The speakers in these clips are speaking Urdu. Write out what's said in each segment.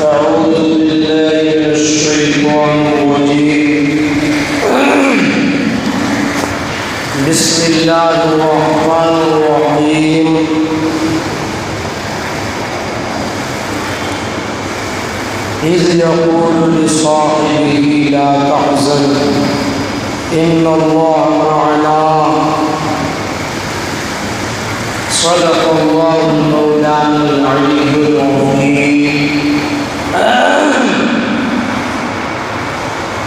أعوذ بالله من الشيطان الرجيم بسم الله الرحمن الرحيم إذ يقول لصاحبه لا تحزن إن الله معنا صدق الله المولانا العلي العظيم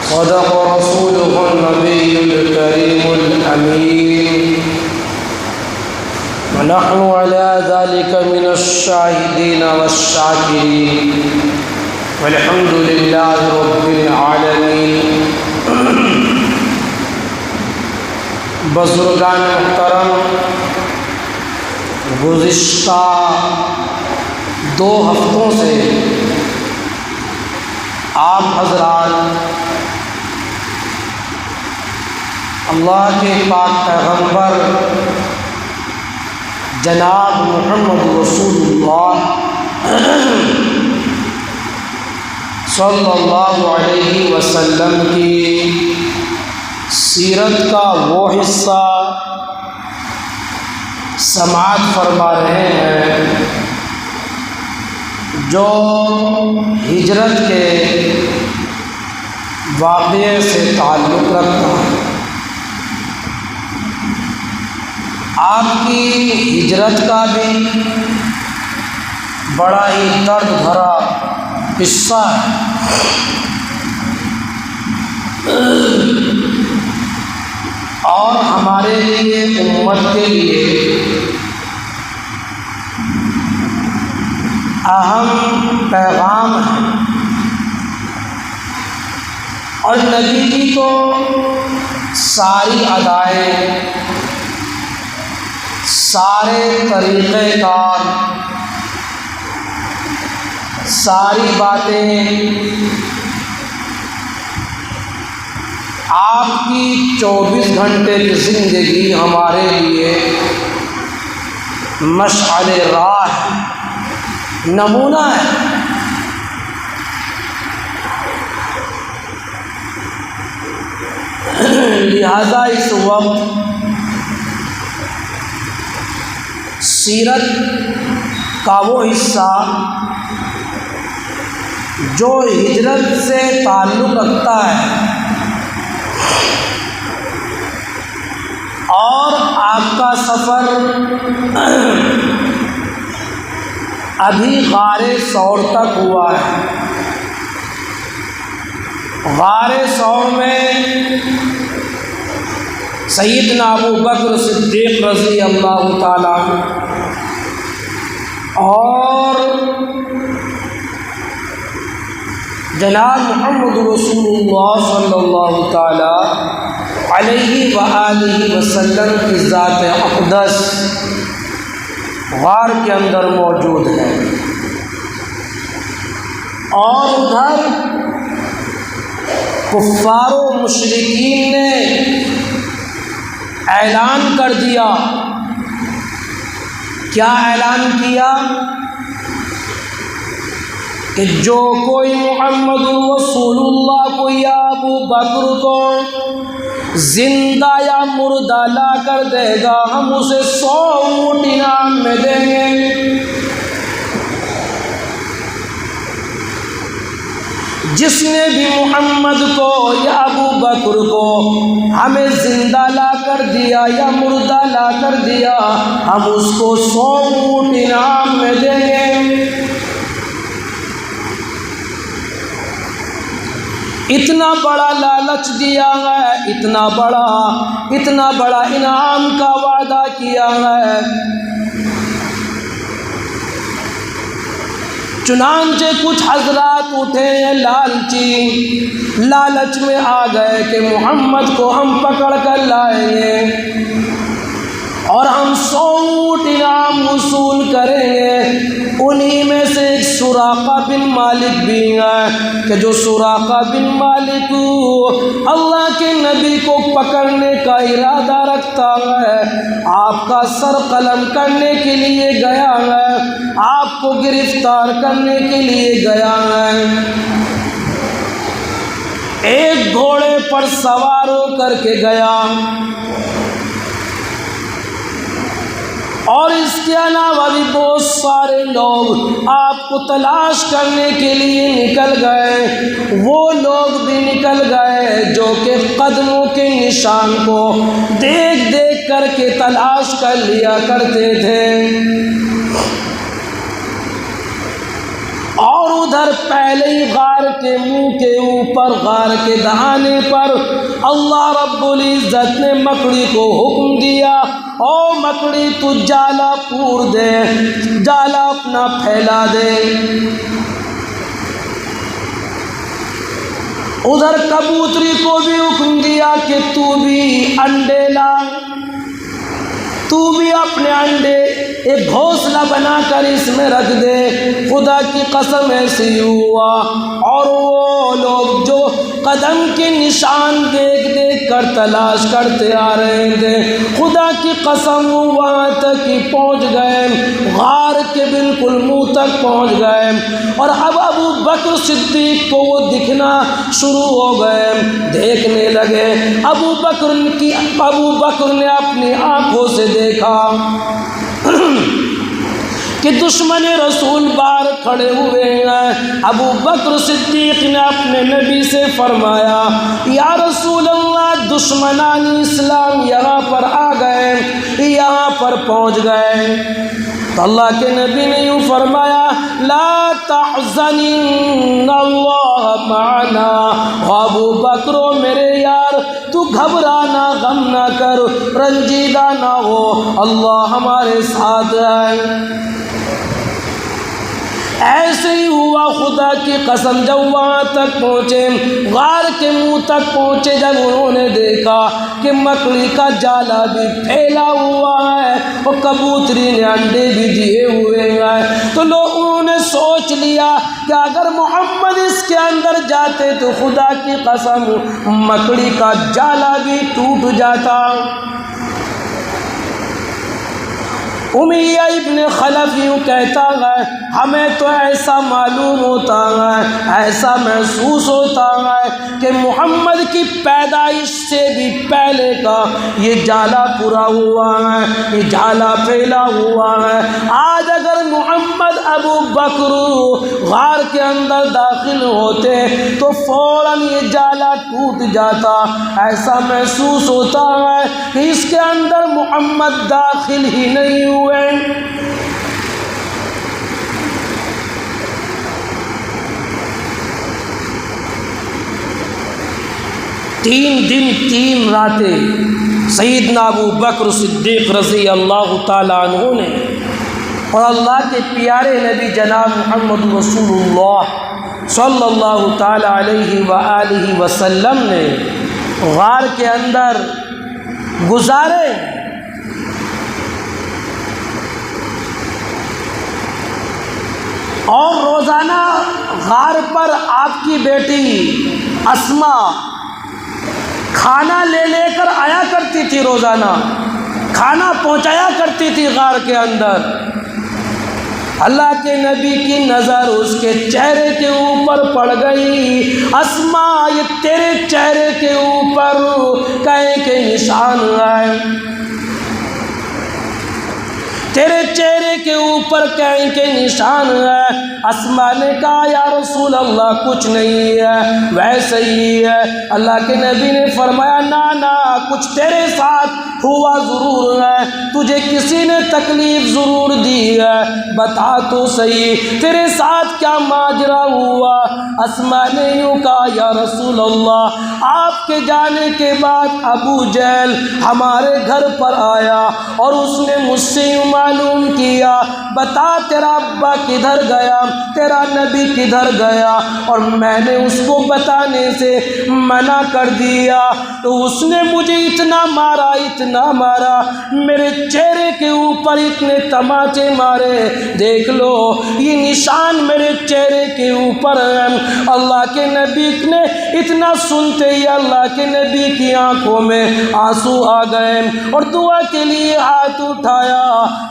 صدق رسوله النبي الكريم الأمين ونحن على ذلك من الشاهدين والشاكرين والحمد لله رب العالمين بزرگان محترم، گزشتہ 2 ہفتوں سے آپ حضرات اللہ کے پاک پیغمبر جناب محمد رسول اللہ صلی اللہ علیہ وسلم کی سیرت کا وہ حصہ سماعت فرما رہے ہیں جو ہجرت کے واقعے سے تعلق رکھتا ہے۔ آپ کی ہجرت کا بھی بڑا ہی درد بھرا قصہ ہے۔ اور ہمارے لیے، امت کے لیے اہم پیغام ہے، اور نبی کی تو ساری ادائیں، سارے طریقۂ کار، ساری باتیں آپ کی 24 گھنٹے کی زندگی ہمارے لیے مشعل راہ ہے، نمونہ ہے۔ لہذا اس وقت سیرت کا وہ حصہ جو ہجرت سے تعلق رکھتا ہے اور آپ کا سفر ابھی غار ثور تک ہوا ہے۔ غار ثور میں سیدنا ابو بکر صدیق رضی اللہ تعالیٰ اور جناب محمد رسول اللہ صلی اللہ تعالیٰ علیہ وآلہ وسلم کی ذات اقدس غار کے اندر موجود ہے، اور ادھر کفار و مشرکین نے اعلان کر دیا۔ کیا اعلان کیا؟ کہ جو کوئی محمد رسول اللہ کو یا ابو بکر کو زندہ یا مردہ لا کر دے گا، ہم اسے 100 اونٹ انعام میں دیں گے۔ جس نے بھی محمد کو یا ابو بکر کو ہمیں زندہ لا کر دیا یا مردہ لا کر دیا، ہم اس کو 100 اونٹ انعام میں دیں گے۔ اتنا بڑا لالچ دیا ہے، اتنا بڑا انعام کا وعدہ کیا ہے۔ چنانچہ کچھ حضرات اٹھے ہیں لالچی، لالچ میں آ گئے کہ محمد کو ہم پکڑ کر لائیں گے اور ہم 100 اونٹ انعام وصول کریں گے۔ انہی میں سے ایک سراقہ بن مالک بھی ہے کہ جو سراقہ بن مالک اللہ کے نبی کو پکڑنے کا ارادہ رکھتا ہے، آپ کا سر قلم کرنے کے لیے گیا ہے، آپ کو گرفتار کرنے کے لیے گیا ہے، ایک گھوڑے پر سوار ہو کر کے گیا، اور اس کے علاوہ بھی بہت سارے لوگ آپ کو تلاش کرنے کے لیے نکل گئے۔ وہ لوگ بھی نکل گئے جو کہ قدموں کے نشان کو دیکھ دیکھ کر کے تلاش کر لیا کرتے تھے، اور ادھر پہلے ہی غار کے منہ کے اوپر، غار کے دہانے پر اللہ رب العزت نے مکڑی کو حکم دیا، او مکڑی تو جالا پور دے، جالا اپنا پھیلا دے۔ ادھر کبوتری کو بھی حکم دیا کہ تو بھی انڈے لا، تو بھی اپنے انڈے ایک گھونسلہ بنا کر اس میں رکھ دے۔ خدا کی قسم ایسی ہوا، اور وہ لوگ جو قدم کے نشان دیکھ دیکھ کر تلاش کرتے آ رہے تھے، خدا کی قسم وہاں تک ہی پہنچ گئے، غار کے بالکل منہ تک پہنچ گئے، اور اب ابو بکر صدیق کو وہ دکھنا شروع ہو گئے، دیکھنے لگے۔ ابو بکر نے اپنی آنکھوں سے دیکھا کہ دشمن رسول باہر کھڑے ہوئے ہیں۔ ابو بکر صدیق نے اپنے نبی سے فرمایا، یا رسول اللہ، دشمنان اسلام یہاں پر آ گئے، یہاں پر پہنچ گئے۔ تو اللہ کے نبی نے یوں فرمایا، لا تحزن ان اللہ معنا۔ ابو بکر میرے یار، تو گھبرانا، غم نہ کر، رنجیدہ نہ ہو، اللہ ہمارے ساتھ ہے۔ ایسے ہی ہوا، خدا کی قسم، جب وہاں تک پہنچے، غار کے منہ تک پہنچے، جب انہوں نے دیکھا کہ مکڑی کا جالا بھی پھیلا ہوا ہے اور کبوتری نے انڈے بھی دیے ہوئے ہیں، تو لوگوں نے سوچ لیا کہ اگر محمد اس کے اندر جاتے تو خدا کی قسم مکڑی کا جالا بھی ٹوٹ جاتا۔ امیہ ابن خلف یوں کہتا ہے، ہمیں تو ایسا معلوم ہوتا ہے، ایسا محسوس ہوتا ہے کہ محمد کی پیدائش سے بھی پہلے کا یہ جالا پورا ہوا ہے، یہ جالا پھیلا ہوا ہے۔ آج اگر محمد ابو بکر غار کے اندر داخل ہوتے تو فوراً یہ جالا ٹوٹ جاتا۔ ایسا محسوس ہوتا ہے کہ اس کے اندر محمد داخل ہی نہیں ہوئے۔ 3 دن 3 راتیں سیدنا ابو بکر صدیق رضی اللہ تعالیٰ عنہ نے اور اللہ کے پیارے نبی جناب محمد رسول اللہ صلی اللہ تعالیٰ علیہ وآلہ وسلم نے غار کے اندر گزارے۔ اور روزانہ غار پر آپ کی بیٹی اسما کھانا لے لے کر آیا کرتی تھی، روزانہ کھانا پہنچایا کرتی تھی غار کے اندر۔ اللہ کے نبی کی نظر اس کے چہرے کے اوپر پڑ گئی۔ اسما، یہ تیرے چہرے کے اوپر کہیں کے نشان آئے، تیرے چہرے کے اوپر کہیں کے نشان ہے۔ اسما نے کہا، یا رسول اللہ کچھ نہیں ہے، ویسے ہی ہے۔ اللہ کے نبی نے فرمایا، نا کچھ تیرے ساتھ ہوا ضرور ہے، تجھے کسی نے تکلیف ضرور دی ہے، بتا تو صحیح تیرے ساتھ کیا ماجرا ہوا۔ اسما نے یوں کہا، یا رسول اللہ، آپ کے جانے کے بعد ابو جہل ہمارے گھر پر آیا اور اس نے مجھ سے یوں معلوم کیا، بتا تیرا ابا کدھر گیا، تیرا نبی کدھر گیا، اور میں نے اس کو بتانے سے منع کر دیا تو اس نے مجھے اتنا مارا، اتنا اتنا مارا، میرے چہرے کے اوپر اتنے تماچے مارے، دیکھ لو یہ نشان میرے چہرے کے اوپر ہے۔ اللہ کے نبی نے اتنا سنتے ہی اللہ کے نبی کی آنکھوں میں آنسو آ گئے اور دعا کے لیے ہاتھ اٹھایا،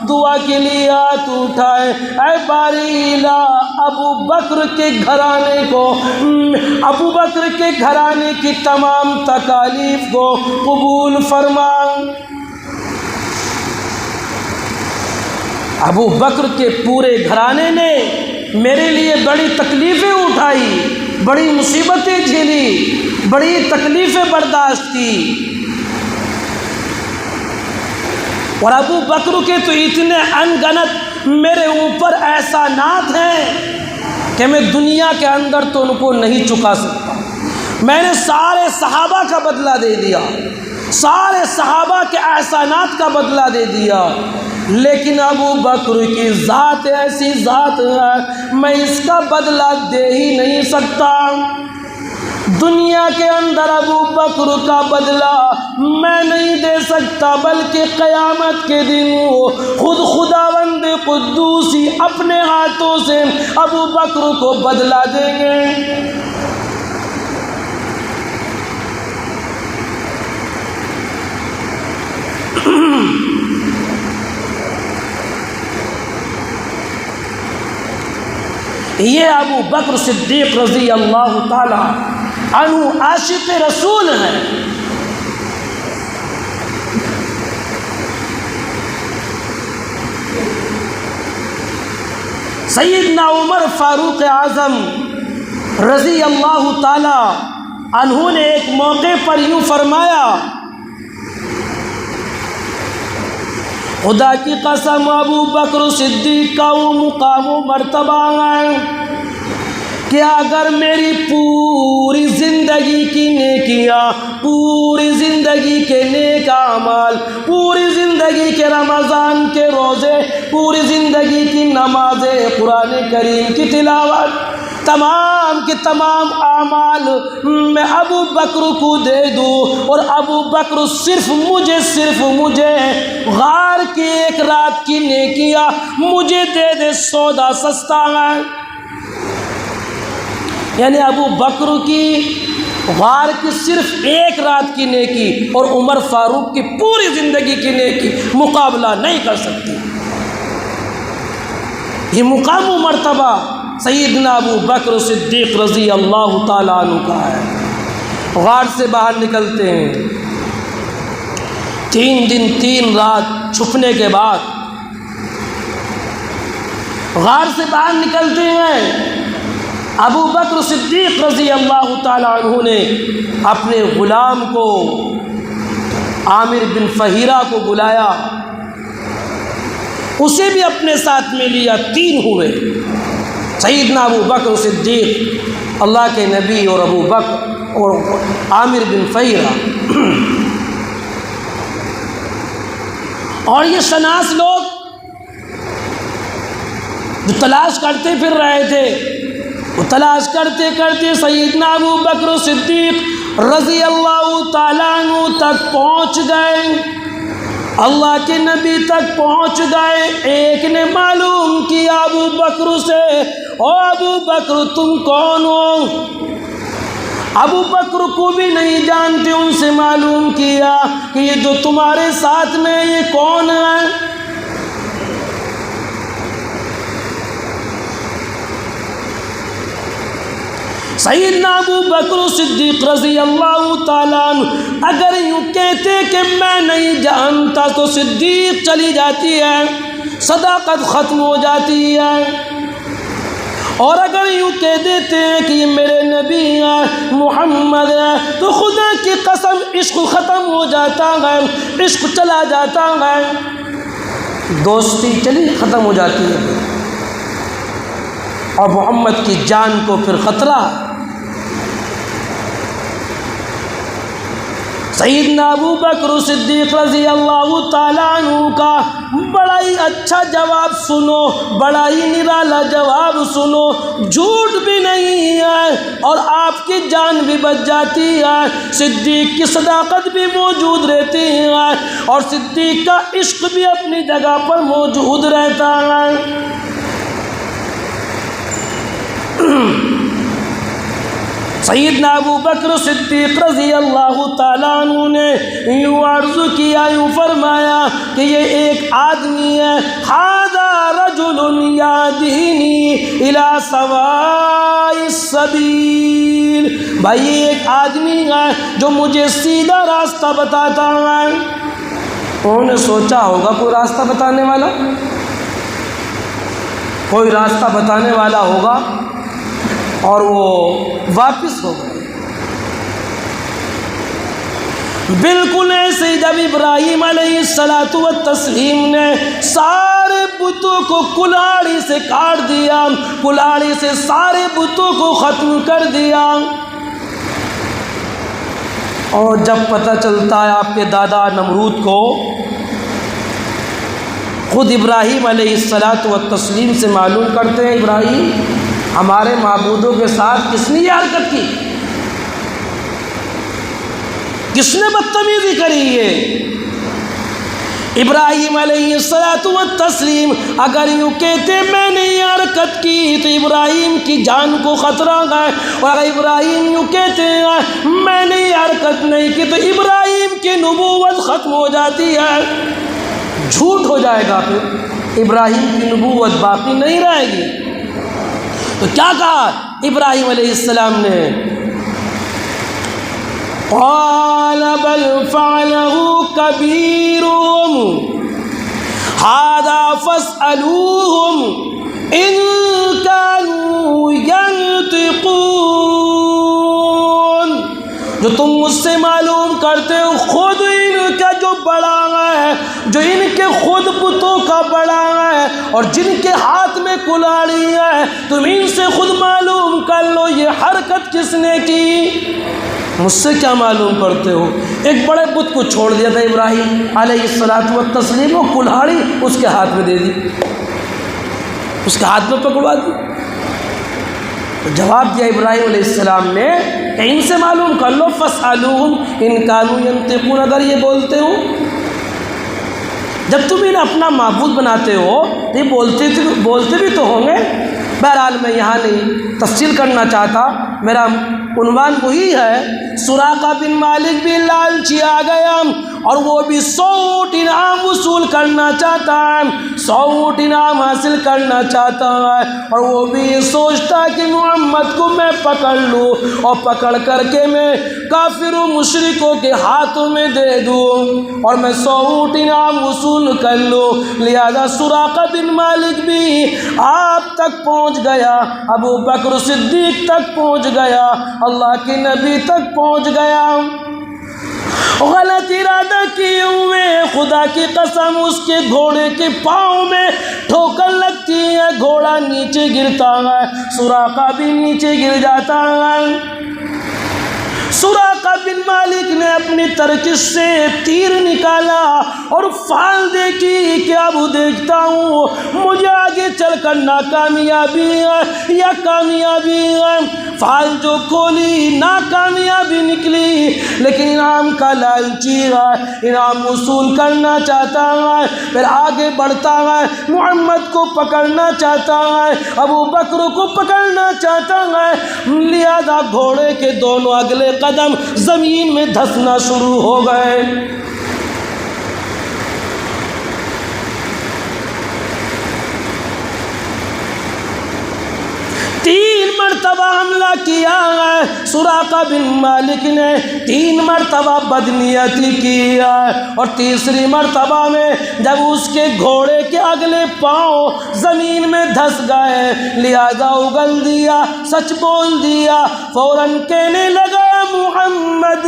دعا کے لیے ہاتھ اٹھائے، اے باری الہ ابو بکر کے گھرانے کو، ابو بکر کے گھرانے کی تمام تکالیف کو قبول فرما۔ ابو بکر کے پورے گھرانے نے میرے لیے بڑی تکلیفیں اٹھائی، بڑی مصیبتیں جھیلی، بڑی تکلیفیں برداشت کی، اور ابو بکر کے تو اتنے انگنت میرے اوپر احسانات ہیں کہ میں دنیا کے اندر تو ان کو نہیں چکا سکتا۔ میں نے سارے صحابہ کا بدلہ دے دیا، سارے صحابہ کے احسانات کا بدلہ دے دیا، لیکن ابو بکر کی ذات ایسی ذات ہے میں اس کا بدلہ دے ہی نہیں سکتا۔ دنیا کے اندر ابو بکر کا بدلہ میں نہیں دے سکتا، بلکہ قیامت کے دن وہ خود خداوند قدوسی اپنے ہاتھوں سے ابو بکر کو بدلہ دیں گے۔ یہ ابو بکر صدیق رضی اللہ تعالی عنہ عاشق رسول ہیں۔ سیدنا عمر فاروق اعظم رضی اللہ تعالی عنہ نے ایک موقع پر یوں فرمایا، خدا کی قسم ابو بکر صدیق کا وہ مقام و مرتبہ ہے کہ اگر میری پوری زندگی کی نیکیاں، پوری زندگی کے نیک اعمال، پوری زندگی کے رمضان کے روزے، پوری زندگی کی نمازیں، قرآن کریم کی تلاوت، تمام کے تمام اعمال میں ابو بکر کو دے دوں اور ابو بکر صرف مجھے غار کی ایک رات کی نیکیاں مجھے دے دے، سودا سستا ہے۔ یعنی ابو بکر کی غار کی صرف ایک رات کی نیکی اور عمر فاروق کی پوری زندگی کی نیکی مقابلہ نہیں کر سکتی۔ یہ مقام و مرتبہ سیدنا ابو بکر صدیق رضی اللہ تعالیٰ عنہ کا ہے۔ غار سے باہر نکلتے ہیں، 3 دن 3 رات چھپنے کے بعد غار سے باہر نکلتے ہیں۔ ابو بکر صدیق رضی اللہ تعالیٰ عنہ نے اپنے غلام کو، عامر بن فہیرہ کو بلایا، اسے بھی اپنے ساتھ میں لیا، 3 ہوئے، سیدنا ابو بکر صدیق، اللہ کے نبی، اور ابو بکر اور عامر بن فہیرہ۔ اور یہ شناس لوگ جو تلاش کرتے پھر رہے تھے، وہ تلاش کرتے کرتے سیدنا ابو بکر صدیق رضی اللہ تعالیٰ عنہ تک پہنچ گئے، اللہ کے نبی تک پہنچ گئے۔ ایک نے معلوم کیا ابو بکر سے، او ابو بکر تم کون ہو؟ ابو بکر کو بھی نہیں جانتے، ان سے معلوم کیا کہ یہ جو تمہارے ساتھ میں یہ کون ہے؟ سیدنا ابو بکر صدیق رضی اللہ تعالیٰ عنہ اگر یوں کہتے کہ میں نہیں جانتا تو صدیق چلی جاتی ہے، صداقت ختم ہو جاتی ہے، اور اگر یوں کہہ دیتے ہیں کہ یہ میرے نبی ہیں، محمد ہے، تو خدا کی قسم عشق ختم ہو جاتا ہے، عشق چلا جاتا ہے، دوستی چلی ختم ہو جاتی ہے، اور محمد کی جان کو پھر خطرہ۔ سیدنا ابو بکر صدیق رضی اللہ تعالیٰ عنہ کا بڑا ہی اچھا جواب سنو، بڑا ہی نرالا جواب سنو، جھوٹ بھی نہیں ہے اور آپ کی جان بھی بچ جاتی ہے، صدیق کی صداقت بھی موجود رہتی ہے اور صدیق کا عشق بھی اپنی جگہ پر موجود رہتا ہے۔ سیدنا ابو بکر صدیق رضی اللہ تعالیٰ عنہ نے یوں عرض کیا، یوں فرمایا کہ یہ ایک آدمی ہے، ھذا رجل یہدینی الی سواء السبیل، بھائی یہ ایک آدمی ہے جو مجھے سیدھا راستہ بتاتا ہے۔ انہوں نے سوچا ہوگا کوئی راستہ بتانے والا، کوئی راستہ بتانے والا ہوگا، اور وہ واپس ہو گئے۔ بالکل ایسے ہی جب ابراہیم علیہ السلام نے سارے بتوں کو کلاڑی سے کاٹ دیا، کلاڑی سے سارے بتوں کو ختم کر دیا، اور جب پتہ چلتا ہے آپ کے دادا نمرود کو، خود ابراہیم علیہ السلام سے معلوم کرتے ہیں، ابراہیم ہمارے معبودوں کے ساتھ کس نے یہ حرکت کی، کس نے بدتمیزی کری ہے؟ ابراہیم علیہ السلام اگر یوں کہتے میں نے یہ حرکت کی تو ابراہیم کی جان کو خطرہ ہے، اور اگر ابراہیم یوں کہتے ہیں میں نے یہ حرکت نہیں کی تو ابراہیم کی نبوت ختم ہو جاتی ہے، جھوٹ ہو جائے گا، پھر ابراہیم کی نبوت باقی نہیں رہے گی۔ تو کیا کہا ابراہیم علیہ السلام نے؟ قال بل فعله كبيرهم هذا فاسألوهم إن كانوا ينطقون، جو تم مجھ سے معلوم کرتے ہو خود ان کا جو بڑا ہے، جو ان کے خود بتوں کا بڑا ہے اور جن کے ہاتھ میں کلاڑی ہے، تم ان سے خود معلوم کر لو یہ حرکت کس نے کی، مجھ سے کیا معلوم کرتے ہو؟ ایک بڑے بت کو چھوڑ دیا تھا ابراہیم علیہ السلام، وہ کلاڑی اس کے ہاتھ میں دے دی، اس کے ہاتھ میں پکڑوا دی۔ تو جواب دیا ابراہیم علیہ السلام نے کہ ان سے معلوم کر لو، فاسألوہم ان کانوا ینطقون، اگر یہ بولتے ہو، جب تم انہیں اپنا معبود بناتے ہو تو یہ بولتے بھی تو ہوں گے۔ بہرحال میں یہاں نہیں تفصیل کرنا چاہتا، میرا عنوان وہی ہے، سراقہ بن مالک بھی لالچی آ گیا اور وہ بھی 100 اونٹ انعام وصول کرنا چاہتا ہے، 100 اونٹ انعام حاصل کرنا چاہتا ہے، اور وہ بھی یہ سوچتا ہے کہ محمد کو میں پکڑ لوں اور پکڑ کر کے میں کافر و مشرکوں کے ہاتھوں میں دے دوں اور میں 100 اونٹ انعام وصول کر لوں۔ لہذا سراقہ بن مالک بھی آپ تک پہنچ گیا، ابو بکر صدیق تک پہنچ گیا، اللہ کے نبی تک پہنچ گیا، غلط ارادہ کیے ہوئے خدا کی قسم اس کے گھوڑے کے پاؤں میں ٹھوکر لگتی ہے، گھوڑا نیچے گرتا ہے، سراقہ بھی نیچے گر جاتا ہے۔ سراقہ بن مالک نے اپنی ترکش سے تیر نکالا اور فال دیکھی کہ اب دیکھتا ہوں مجھے آگے چل کر ناکامیابی ہے یا کامیابی ہے۔ فال جو کھولی ناکامیابی نکلی، لیکن انعام کا لالچی ہے، انعام وصول کرنا چاہتا ہے، پھر آگے بڑھتا ہے، محمد کو پکڑنا چاہتا ہے، ابو بکر کو پکڑنا چاہتا ہے، لہذا گھوڑے کے دونوں اگلے قدم زمین میں دھسنا شروع ہو گئے۔ 3 مرتبہ حملہ کیا ہے سراقہ بن مالک نے، 3 مرتبہ بدنیتی کی ہے، اور تیسری مرتبہ میں جب اس کے گھوڑے کے اگلے پاؤں زمین میں دھس گئے، لہذا اگل دیا، سچ بول دیا، فوراً کہنے لگا محمد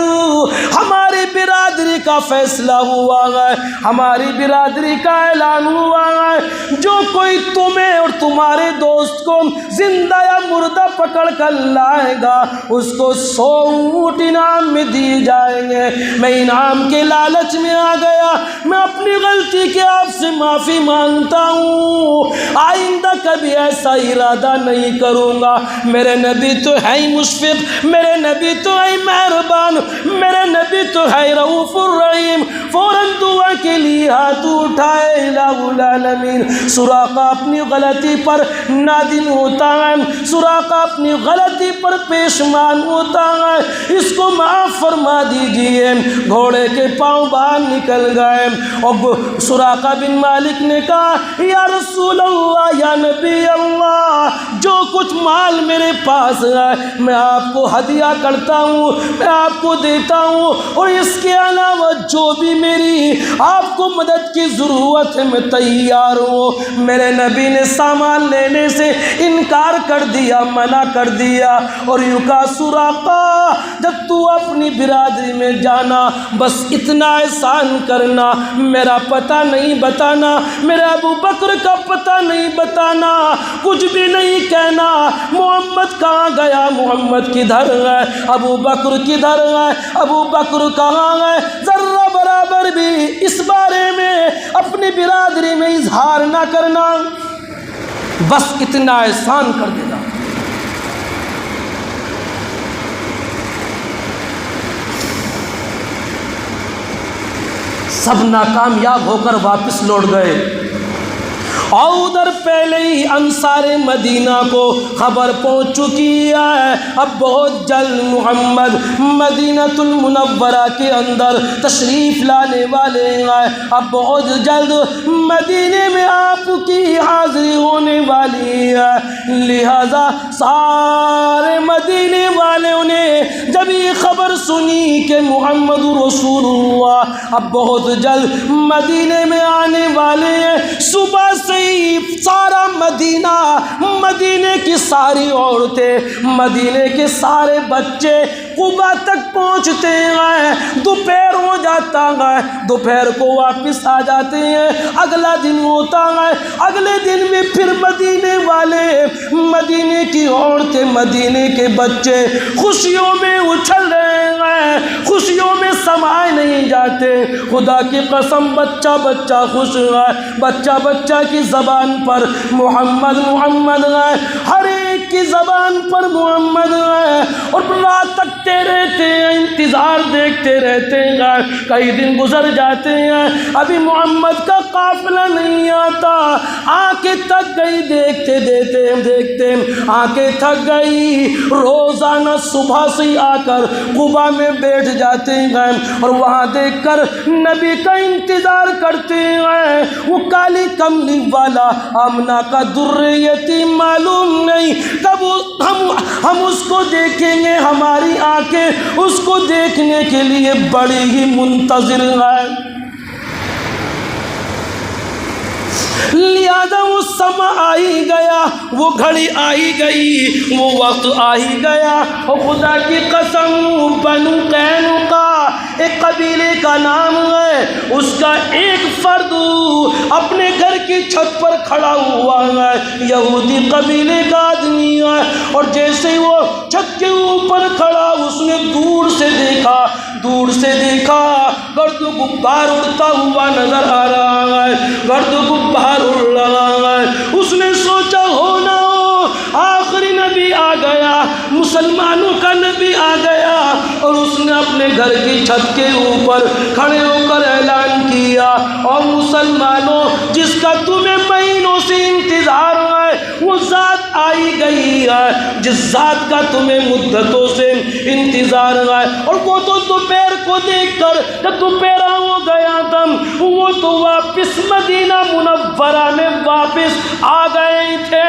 ہماری برادری کا فیصلہ ہوا ہے، ہماری برادری کا اعلان ہوا ہے، جو کوئی تمہیں اور تمہارے دوست کو زندہ یا مردہ پکڑ کر لائے گا اس کو 100 اونٹ انعام میں دیے جائیں گے۔ میں انعام کے لالچ میں آ گیا، میں اپنی غلطی کے آپ سے معافی مانگتا ہوں، آئندہ کبھی ایسا ارادہ نہیں کروں گا۔ میرے نبی تو ہے ہی مشفق، میرے نبی تو ہے مہربان، میرے نبی تو ہے رؤوف الرحیم، فوراً دعا کے لیے ہاتھ اٹھائے الہ العالمین۔ سراقہ اپنی غلطی پر نادم ہوتا ہے، سراقہ اپنی غلطی پر پیشمان ہوتا ہے، اس کو معاف فرما دیجئے۔ گھوڑے کے پاؤں باہر نکل گئے اور سراقہ بن مالک نے کہا یا رسول اللہ، یا نبی اللہ، جو کچھ مال میرے پاس ہے میں آپ کو ہدیہ کرتا ہوں، میں آپ کو دیتا ہوں، اور اس کے علاوہ جو بھی میری آپ کو مدد کی ضرورت ہے میں تیار ہوں۔ میرے نبی نے سامان لینے سے انکار کر دیا، منع کر دیا، اور یوں کہا سراقہ جب تو اپنی برادری میں جانا بس اتنا احسان کرنا، میرا پتہ نہیں بتانا، میرے ابو بکر کا پتہ نہیں بتانا، کچھ بھی نہیں کہنا، محمد کہاں گیا، محمد کدھر ہے، ابو بکر کدھر ہے، ابو بکر کہاں ہے، ذرہ برابر بھی اس بارے میں اپنی برادری میں اظہار نہ کرنا، بس اتنا احسان کر دینا۔ سب ناکامیاب ہو کر واپس لوٹ گئے، اور ادھر پہلے ہی انصار مدینہ کو خبر پہنچ چکی ہے اب بہت جلد محمد مدینۃ المنورہ کے اندر تشریف لانے والے ہیں، اب بہت جلد مدینے میں آپ کی حاضری ہونے والی ہے۔ لہذا سارے مدینے والوں نے جب یہ خبر سنی کہ محمد رسول اللہ اب بہت جلد مدینے میں آنے والے ہیں، صبح سے سارا مدینہ، مدینے کی ساری عورتیں، مدینے کے سارے بچے قبا تک پہنچتے ہیں، دوپہر ہو جاتا ہے، دوپہر کو واپس آ جاتے ہیں، اگلا دن ہوتا ہے، اگلے دن بھی پھر مدینے والے، مدینے کی عورتیں، مدینے کے بچے خوشیوں میں اچھل رہے ہیں، خوشیوں میں سمائے نہیں جاتے۔ خدا کی قسم بچہ بچہ خوش ہے، بچہ بچہ کی زبان پر محمد محمد ہے، ہر ایک کی زبان پر محمد ہے، اور رات تکتے رہتے ہیں، انتظار دیکھتے رہتے ہیں، کئی دن گزر جاتے ہیں، ابھی محمد کا قافلہ نہیں آتا، آنکھیں تھک گئی دیکھتے دیکھتے آنکھیں تھک گئی، روزانہ صبح سے آ کر قبا میں بیٹھ جاتے ہیں اور وہاں دیکھ کر نبی کا انتظار کرتے ہیں۔ وہ کالی کملی والا آمنہ کا در یتیم معلوم نہیں کب ہم اس کو دیکھیں گے، ہماری آنکھیں اس کو دیکھنے کے لیے بڑی ہی منتظر ہیں۔ لہذا وہ سمع آ ہی گیا، وہ گھڑی آ ہی گئی، وہ وقت آ ہی گیا، اور خدا کی قسم بنو قینقاع ایک قبیلے کا نام ہے، اس کا ایک فرد اپنے گھر کی چھت پر کھڑا ہوا ہے، یہودی قبیلے کا آدمی ہے، اور جیسے وہ چھت کے اوپر کھڑا اس نے دور سے دیکھا گرد و غبار اڑتا ہوا نظر آ رہا ہے، گرد و غبار اڑ رہا ہے۔ اس نے سوچا ہو نہ ہو آخری نبی آ گیا، مسلمانوں کا نبی آ گیا، اور اس نے اپنے گھر کی چھت کے اوپر کھڑے ہو کر اعلان کیا، اور مسلمانوں جس کا تمہیں مہینوں سے انتظار ہے وہ ذات آئی گئی ہے، جس ذات کا تمہیں مدتوں سے انتظار ہے، اور وہ تو دوپہر کو دیکھ کر جب دوپہر ہو گیا تھا وہ تو واپس مدینہ منورہ میں واپس آ گئے تھے۔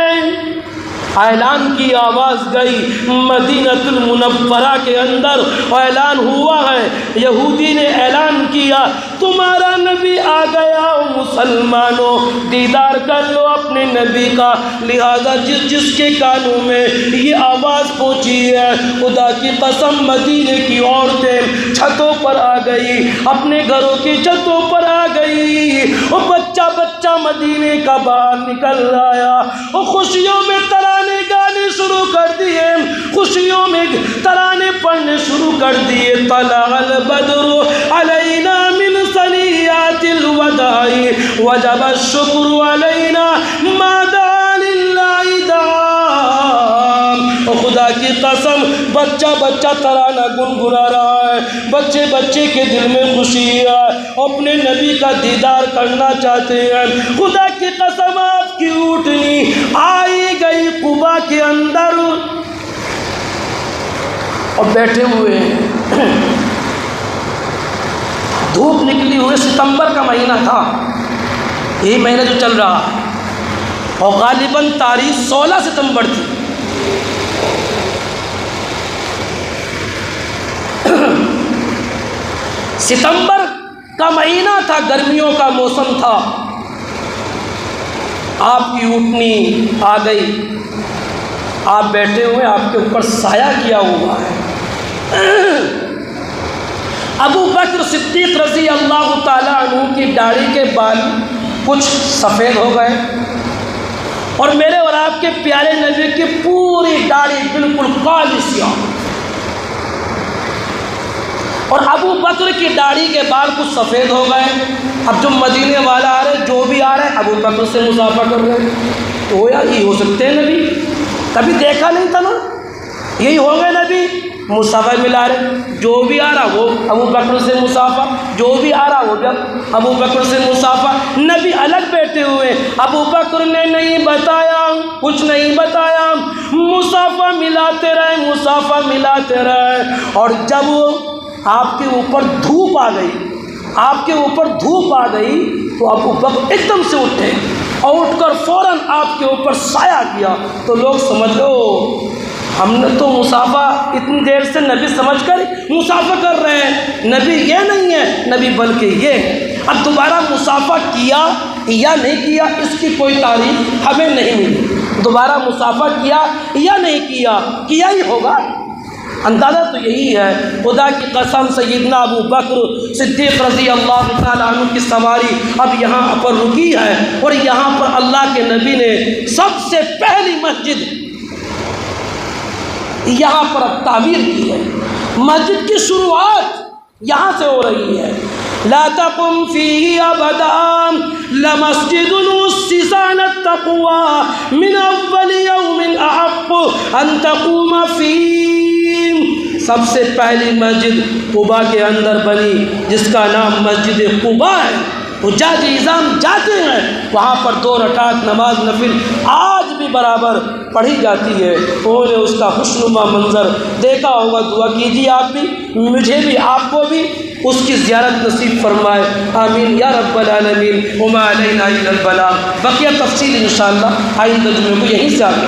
اعلان کی آواز گئی مدینۃ المنورہ کے اندر، اعلان ہوا ہے، یہودی نے اعلان کیا تمہارا نبی آ گیا، مسلمانوں دیدار کر لو اپنے نبی کا۔ لہذا جس کے کانوں میں یہ آواز پہنچی ہے، خدا کی قسم مدینے کی عورتیں چھتوں پر آ گئی، اپنے گھروں کی چھتوں پر آ گئی، وہ بچہ بچہ مدینے کا باہر نکل آیا، وہ خوشیوں میں ترانے گانے شروع کر دیے، خوشیوں میں ترانے پڑھنے شروع کر دیے۔ طلع البدر علینا من ثنیات الوداع وجب الشکر علینا ما دعا للہ دعا۔ اور خدا کی قسم بچہ بچہ ترانہ گنگنا رہا ہے، بچے بچے کے دل میں خوشی ہے، اپنے نبی کا دیدار کرنا چاہتے ہیں۔ خدا کی قسم آپ کی اونٹنی آئی گئی قبا کے اندر اور بیٹھے ہوئے ہیں، دھوپ نکلی ہوئی، ستمبر کا مہینہ تھا، یہی مہینہ جو چل رہا، اور غالباً تاریخ 16 ستمبر تھی۔ ستمبر کا مہینہ تھا، گرمیوں کا موسم تھا، آپ کی اونٹنی آ گئی، آپ بیٹھے ہوئے، آپ کے اوپر سایہ کیا ہوا ہے۔ ابو بکر صدیق رضی اللہ تعالیٰ عنہ کی داڑھی کے بال کچھ سفید ہو گئے، اور میرے اور آپ کے پیارے نبی کی پوری داڑھی بالکل کالی سیاہ، اور ابو بکر کی داڑھی کے بال کچھ سفید ہو گئے۔ اب جو مدینے والا آ رہے، جو بھی آ رہے، ابو بکر سے مصافحہ کر رہے، تو یار یہ ہو سکتے ہیں نبی، کبھی دیکھا نہیں تھا نا، یہی ہو گئے نبی، مصافحہ ملا رہے، جو بھی آ رہا وہ ابو بکر سے مصافحہ، جو بھی آ رہا وہ ابو بکر سے مصافحہ۔ نبی الگ بیٹھے ہوئے، ابو بکر نے نہیں بتایا، کچھ نہیں بتایا، مصافحہ ملاتے رہے، مصافحہ ملاتے رہے، اور جب آپ کے اوپر دھوپ آ گئی، آپ کے اوپر دھوپ آ گئی، تو ابو بکر ایک دم سے اٹھے اور اٹھ کر فوراً آپ کے اوپر سایہ کیا، تو لوگ سمجھ لو ہم نے تو مصافحہ اتنی دیر سے نبی سمجھ کر مصافحہ کر رہے ہیں، نبی یہ نہیں ہے، نبی بلکہ یہ ہے۔ اب دوبارہ مصافحہ کیا یا نہیں کیا اس کی کوئی تاریخ ہمیں نہیں ملی، دوبارہ مصافحہ کیا یا نہیں کیا ہی ہوگا، اندازہ تو یہی ہے۔ خدا کی قسم سیدنا ابو بکر صدیق رضی اللہ تعالیٰ عنہ کی سواری اب یہاں پر رکی ہے، اور یہاں پر اللہ کے نبی نے سب سے پہلی مسجد یہاں پر اب تعمیر کی ہے، مسجد کی شروعات یہاں سے ہو رہی ہے۔ لا تقم فيه ابدا لمسجد اسس على التقوى من اول يوم احق ان تقوم فيه۔ سب سے پہلی مسجد قباء کے اندر بنی، جس کا نام مسجد قباء ہے، حجاج اعظام جاتے ہیں وہاں پر 2 رکعت نماز نفل آج بھی برابر پڑھی جاتی ہے۔ انہوں نے اس کا خوشنما منظر دیکھا ہوگا، دعا کیجیے آپ بھی، مجھے بھی، آپ کو بھی اس کی زیارت نصیب فرمائے، آمین یا رب العالمین۔ وما علینا الا البلاغ۔ بقیہ تفصیل انشاءاللہ آئندہ جمعے کو یہیں سے آگے